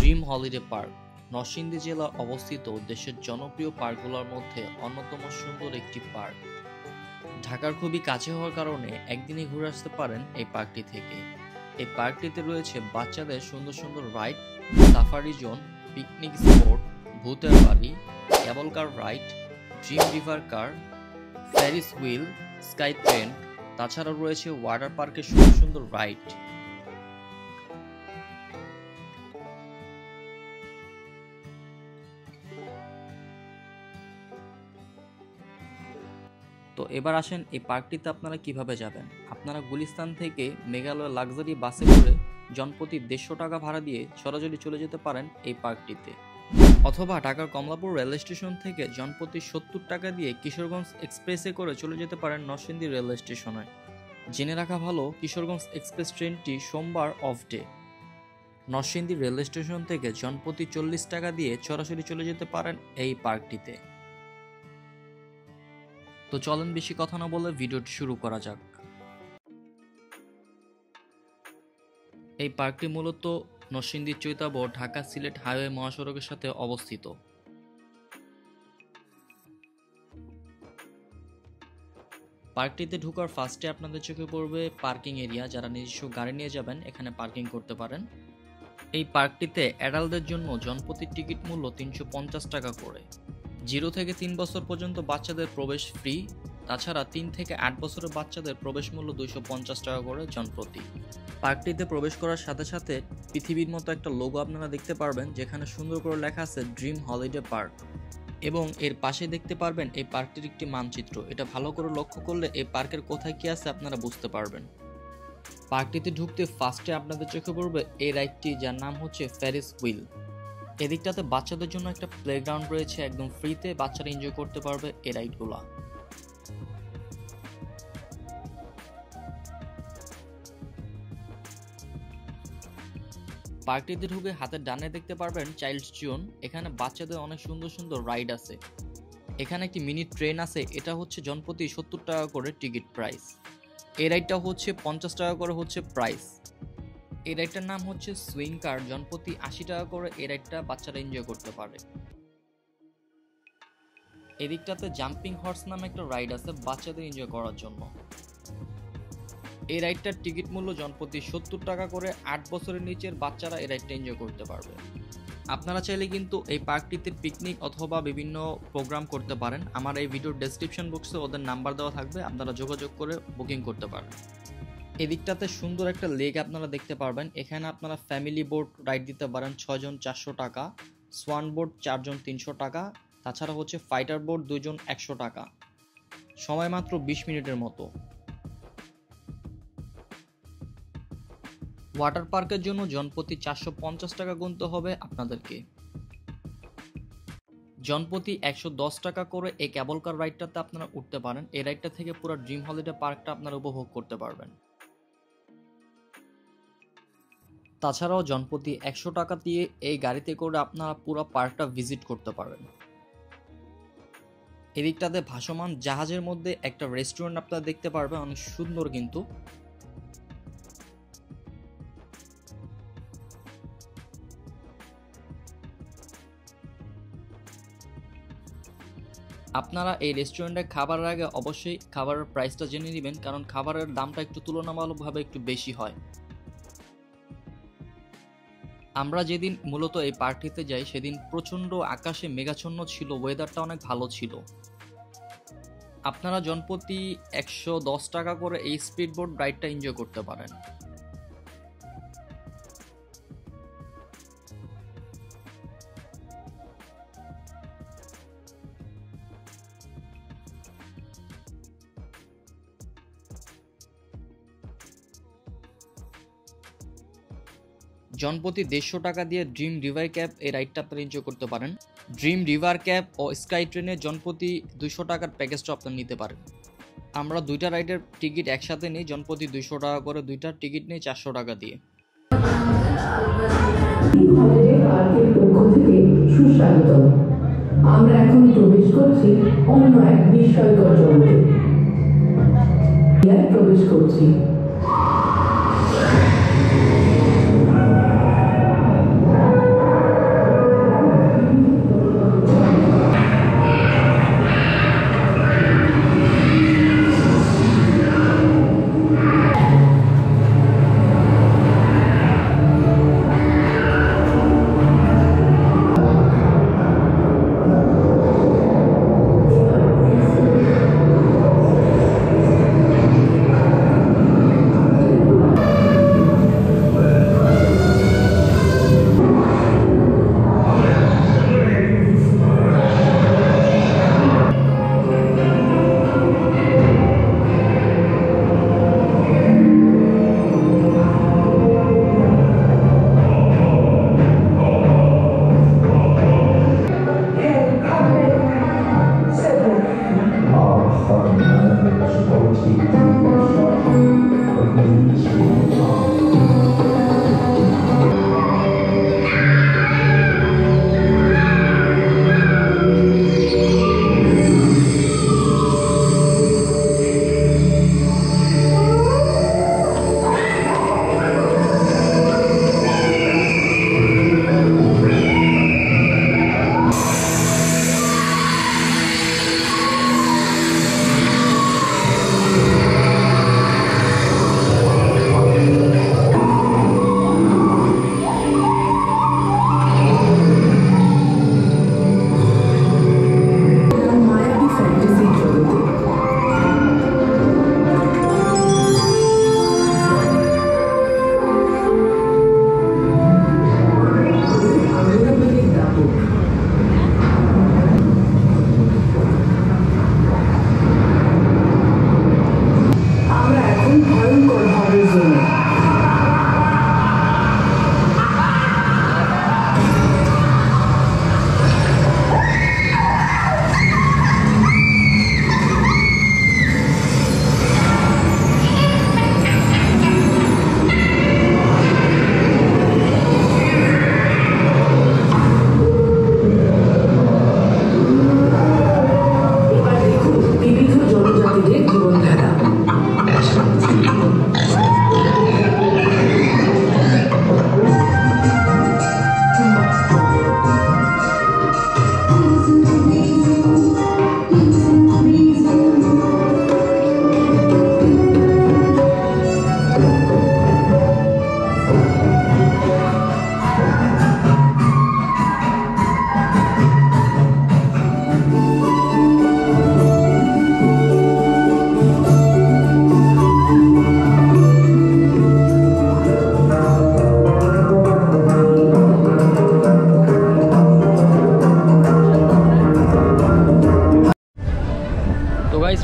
Dream holiday park Narsingdi জেলা অবস্থিত দেশের জনপ্রিয় পার্কগুলোর মধ্যে অন্যতম সুন্দর একটি পার্ক। ঢাকার খুবই কাছে হওয়ার কারণে একদিনে ঘুরে আসতে পারেন এই পার্কটি থেকে। এই পার্কটিতে রয়েছে বাচ্চাদের সুন্দর সুন্দর ride, safari zone, picnic spot, ভূতের বাড়ি, কেবল কার রাইড, ড্রিম রিভার কার, ফেরিস হুইল, স্কাই ট্রেন। তাছাড়াও রয়েছে ওয়াটার পার্কের সুন্দর সুন্দর রাইড। তো এবার আসেন এই পার্কটিতে আপনারা কিভাবে যাবেন। আপনারা গুলিস্তান থেকে মেঘালয় লাক্সারি বাসে করে জনপ্রতি 150 টাকা ভাড়া দিয়ে সরাসরি চলে যেতে পারেন এই পার্কটিতে, অথবা ঢাকার কমলাপুর রেল স্টেশন থেকে জনপ্রতি 70 টাকা দিয়ে কিশোরগঞ্জ এক্সপ্রেসে করে চলে যেতে পারেন নরসিংদী রেল স্টেশনে। জেনে রাখা ভালো, কিশোরগঞ্জ এক্সপ্রেস ট্রেনটি সোমবার off day. Narsingdi rail station থেকে জনপ্রতি 40 টাকা দিয়ে সরাসরি চলে যেতে পারেন এই পার্কটিতে। তো চলেন বেশি কথা না বলে ভিডিওটি শুরু করা যাক। এই পার্কটি মূলত নরসিংদী চৈতাব ঢাকা সিলেট হাইওয়ে মহাসড়কের সাথে অবস্থিত। পার্কটিতে ঢোকার ফার্স্টে আপনাদের চোখে পড়বে পার্কিং এরিয়া। যারা নিজস্ব গাড়ি নিয়ে যাবেন এখানে পার্কিং করতে পারেন। এই পার্কটিতে অ্যাডাল্টদের জন্য জনপ্রতি টিকিট মূল্য 350 টাকা করে। 0 থেকে 3 বছর পর্যন্ত বাচ্চাদের প্রবেশ ফ্রি। তাছাড়া 3 থেকে 8 বছরের বাচ্চাদের প্রবেশ মূল্য 250 টাকা করে জনপ্রতি। পার্কটিতে প্রবেশ করার সাথে সাথে পৃথিবীর মতো একটা লোগো আপনারা দেখতে পারবেন, যেখানে সুন্দর করে লেখা আছে ড্রিম হলিডে পার্ক, এবং এর পাশে দেখতে পারবেন এই পার্কটির একটি মানচিত্র। এটা ভালো করে লক্ষ্য করলে এই পার্কের কোথায় কি আছে আপনারা বুঝতে পারবেন। পার্কটিতে ঢুকতে ফার্স্টে আপনাদের চোখে পড়বে এই রাইডটি, যার নাম হচ্ছে ফেরিস হুইল। এদিকটাতে বাচ্চাদের জন্য একটা প্লেগ্রাউন্ড রয়েছে, একদম ফ্রিতে বাচ্চারা এনজয় করতে পারবে এই রাইডগুলা। পার্কটিতে ঢুকে হাতের ডানে দেখতে পারবেন চাইল্ডস জোন। এখানে বাচ্চাদের অনেক সুন্দর সুন্দর রাইড আছে। এখানে একটি মিনি ট্রেন আছে, এটা হচ্ছে জনপ্রতি 70 টাকা করে টিকিট প্রাইস। এই রাইডটা হচ্ছে 50 টাকা করে হচ্ছে প্রাইস। এই রাইডটার নাম হচ্ছে সুইং কার, জনপ্রতি 80 টাকা করে এই রাইডটা বাচ্চারা এনজয় করতে পারে। এদিকটাতে জাম্পিং হর্স নামে একটা রাইড আছে বাচ্চাদের এনজয় করার জন্য। এই রাইডটার টিকিট মূল্য জনপ্রতি 70 টাকা করে। 8 বছরের নিচের বাচ্চারা এই রাইডটা এনজয় করতে পারবে। আপনারা চাইলে কিন্তু এই পার্কটিতে পিকনিক অথবা বিভিন্ন প্রোগ্রাম করতে পারেন। আমার এই ভিডিওর ডেসক্রিপশন বক্সে ওদের নাম্বার দেওয়া থাকবে, আপনারা যোগাযোগ করে বুকিং করতে পারেন। এদিকটাতে সুন্দর একটা লেক আপনারা দেখতে পারবেন। এখানে আপনারা ফ্যামিলি বোট রাইড দিতে পারেন, 6 জন 400 টাকা, সোয়ান বোট 4 জন 300 টাকা, তাছাড়া হচ্ছে ফাইটার বোট 2 জন 100 টাকা। সময় মাত্র 20 মিনিটের মতো। ওয়াটার পার্কের জন্য জনপ্রতি 450 টাকা গুনতে হবে আপনাদেরকে। জনপ্রতি 110 টাকা করে এই কেবল কার রাইডটাতে আপনারা উঠতে পারেন। এই রাইডটা থেকে পুরো ড্রিম হলিডে পার্কটা আপনারা উপভোগ করতে পারবেন। তাছাড়াও জনপ্রতি 100 টাকা দিয়ে এই গাড়িতে করে আপনারা পুরো পার্কটা ভিজিট করতে পারবেন। এদিকটাতে ভাসমান জাহাজের মধ্যে একটা রেস্টুরেন্ট আপনারা দেখতে পারবেন, অনেক সুন্দর কিন্তু। আপনারা এই রেস্টুরেন্টে খাবারের আগে অবশ্যই খাবারের প্রাইসটা জেনে নেবেন, কারণ খাবারের দামটা একটু তুলনামূলকভাবে একটু বেশি হয়। আমরা যেদিন মূলত এই পার্কটিতে যাই সেদিন প্রচণ্ড আকাশে মেঘাচ্ছন্ন ছিল, ওয়েদারটা অনেক ভালো ছিল। আপনারা জনপ্রতি 110 টাকা করে এই স্পিড বোট রাইডটা এনজয় করতে পারেন। জনপ্রতি 150 টাকা দিয়ে ড্রিম রিভার ক্যাব এই রাইডটা আপনারা এনজয় করতে পারেন। ড্রিম রিভার ক্যাব ও স্কাই ট্রেনে জনপ্রতি 200 টাকার প্যাকেজটা আপনারা নিতে পারেন। আমরা দুইটা রাইডের টিকিট একসাথে নিই, জনপ্রতি 200 টাকা করে দুইটার টিকিট নিই 400 টাকা দিয়ে। আমরা এখন প্রবেশ করছি অন্য এক বিস্ময়কর জগতে। প্রবেশ করছি।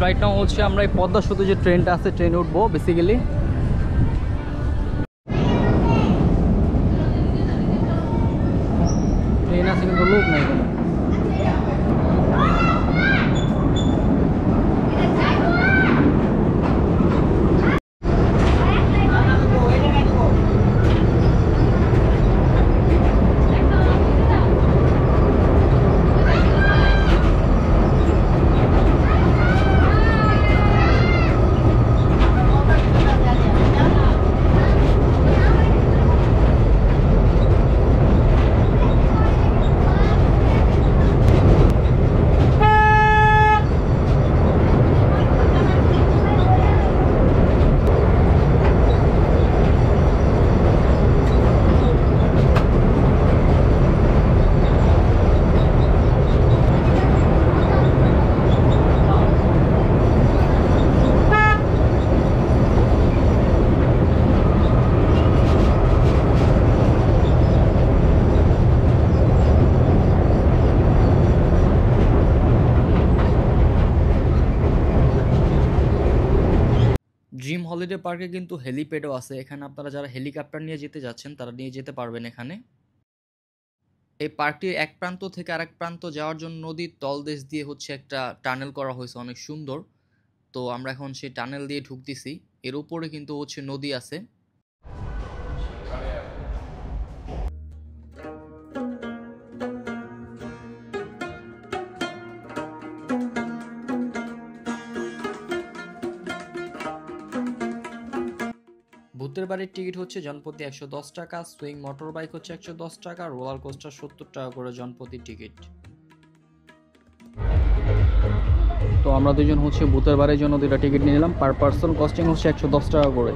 রাইট নাও হচ্ছে আমরা এই পদ্মা সেতু যে ট্রেনটা আছে ট্রেনে উঠবো বেসিক্যালি। ট্রেন আছে কিন্তু লোক নাই কোনো। ড্রিম হলিডে পার্কে কিন্তু হেলিপ্যাডও আছে, এখানে আপনারা যারা হেলিকপ্টার নিয়ে যেতে যাচ্ছেন তারা নিয়ে যেতে পারবেন এখানে। এই পার্কটির এক প্রান্ত থেকে আরেক প্রান্ত যাওয়ার জন্য নদীর তলদেশ দিয়ে হচ্ছে একটা টানেল করা হয়েছে, অনেক সুন্দর। তো আমরা এখন সেই টানেল দিয়ে ঢুকতেছি, এর উপরে কিন্তু হচ্ছে নদী আছে। ভূতের বাড়ির টিকিট হচ্ছে জনপ্রতি 110 টাকা, সুইং মোটর বাইক হচ্ছে 110 টাকা, রোলার কোস্টার 70 টাকা করে জনপ্রতি টিকিট। তো আমরা দুজন হচ্ছে ভূতের বাড়ির জন্য 2টা টিকিট নিয়ে নিলাম, পার পার্সন কস্টিং হচ্ছে 110 টাকা করে।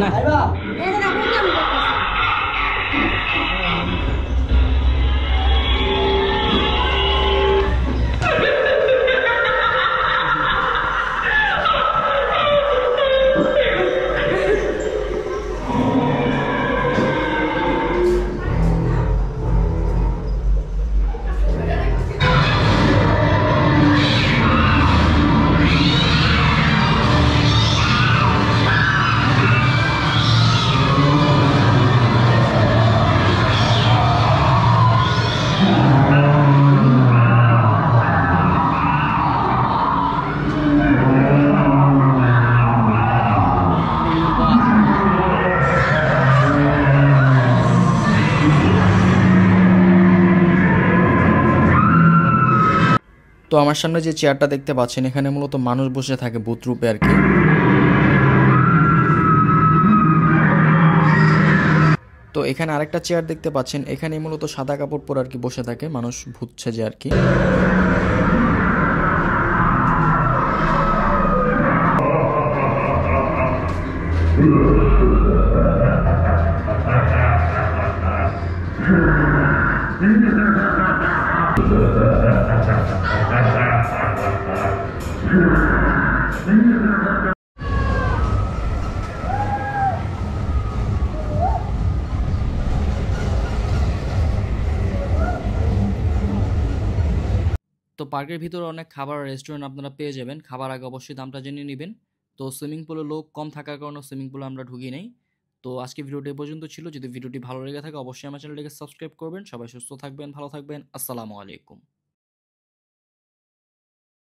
না তো আমার সামনে যে চেয়ারটা দেখতে পাচ্ছেন এখানে মূলত মানুষ বসে থাকে ভূত রূপে আর কি। তো এখানে আরেকটা চেয়ার দেখতে পাচ্ছেন, এখানে মূলত সাদা কাপড় পরে আর কি বসে থাকে মানুষ, ভূত সেজে আর কি। তো পার্কের ভিতরে অনেক খাবার রেস্টুরেন্ট আপনারা পেয়ে যাবেন, খাবার আগে অবশ্যই দামটা জেনে নেবেন। তো সুইমিং পুলে লোক কম থাকার কারণে সুইমিং পুলে আমরা ঢুকি নেই। তো আজকে ভিডিওটি এ পর্যন্ত ছিল, যদি ভিডিওটি ভালো লেগে থাকে অবশ্যই আমার চ্যানেলটিকে সাবস্ক্রাইব করবেন। সবাই সুস্থ থাকবেন, ভালো থাকবেন, আসসালামু আলাইকুম।